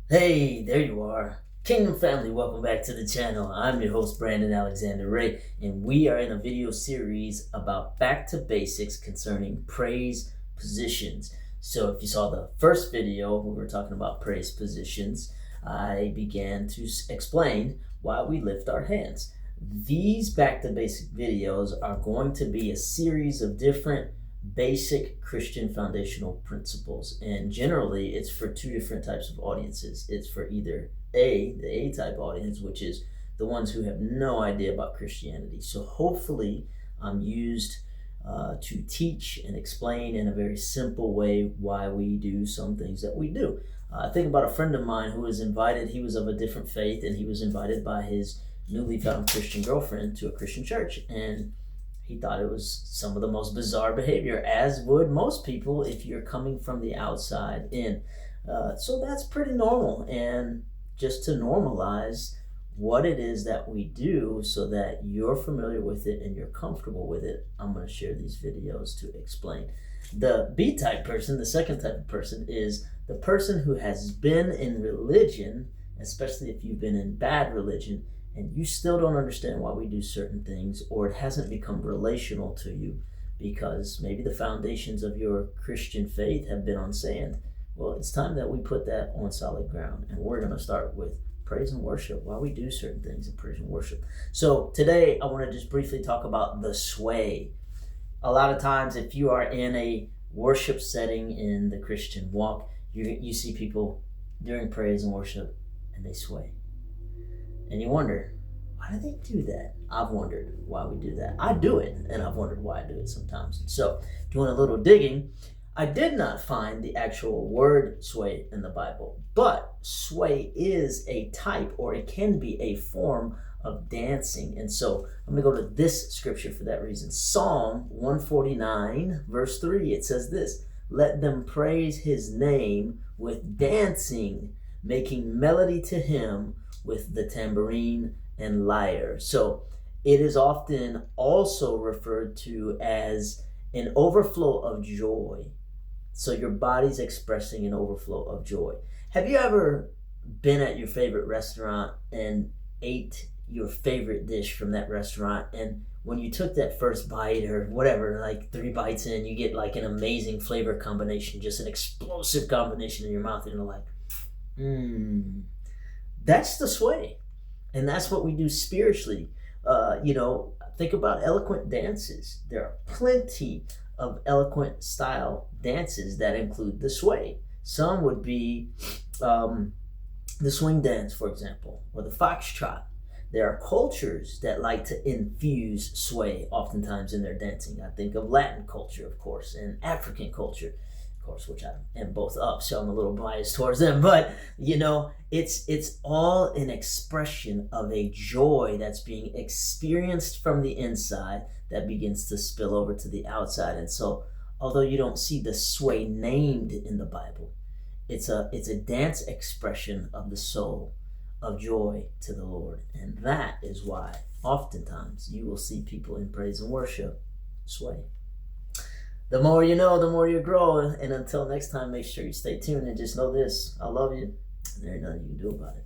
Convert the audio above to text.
Hey, there you are. Kingdom family, welcome back to the channel. I'm your host, Brandon Alexander Ray, and we are in a video series about back to basics concerning praise positions. So if you saw the first video, we were talking about praise positions. I began to explain why we lift our hands. These back to basic videos are going to be a series of different basic Christian foundational principles. And generally, it's for two different types of audiences. It's for either the A type audience, which is the ones who have no idea about Christianity. So hopefully, I'm used to teach and explain in a very simple way why we do some things that we do. I think about a friend of mine who was invited, he was of a different faith, and he was invited by his newly found Christian girlfriend to a Christian church. And he thought it was some of the most bizarre behavior, as would most people if you're coming from the outside in. So that's pretty normal. And just to normalize what it is that we do so that you're familiar with it and you're comfortable with it, I'm going to share these videos to explain. The B type person, the second type of person, is the person who has been in religion, especially if you've been in bad religion, and you still don't understand why we do certain things, or it hasn't become relational to you because maybe the foundations of your Christian faith have been on sand. Well, it's time that we put that on solid ground, and we're going to start with praise and worship, why we do certain things in praise and worship. So today I want to just briefly talk about the sway. A lot of times if you are in a worship setting in the Christian walk, you see people during praise and worship and they sway. And you wonder, why do they do that? I've wondered why we do that. I do it, and I've wondered why I do it sometimes. So, doing a little digging, I did not find the actual word sway in the Bible, but sway is a type, or it can be a form of dancing. And so I'm going to go to this scripture for that reason. Psalm 149, verse 3, it says this: "Let them praise his name with dancing, making melody to him with the tambourine and lyre." So it is often also referred to as an overflow of joy. So your body's expressing an overflow of joy. Have you ever been at your favorite restaurant and ate your favorite dish from that restaurant, and when you took that first bite or whatever, like 3 bites in, you get like an amazing flavor combination, just an explosive combination in your mouth, and you're like, that's the sway. And that's what we do spiritually. Think about eloquent dances. There are plenty of eloquent style dances that include the sway. Some would be the swing dance, for example, or the foxtrot. There are cultures that like to infuse sway oftentimes in their dancing. I think of Latin culture, of course, and African culture, of course, which I am both of, so I'm a little biased towards them. But it's all an expression of a joy that's being experienced from the inside that begins to spill over to the outside. And so, although you don't see the sway named in the Bible, it's a dance expression of the soul, of joy to the Lord. And that is why oftentimes you will see people in praise and worship sway. The more you know, the more you grow. And until next time, make sure you stay tuned and just know this: I love you, and there's nothing you can do about it.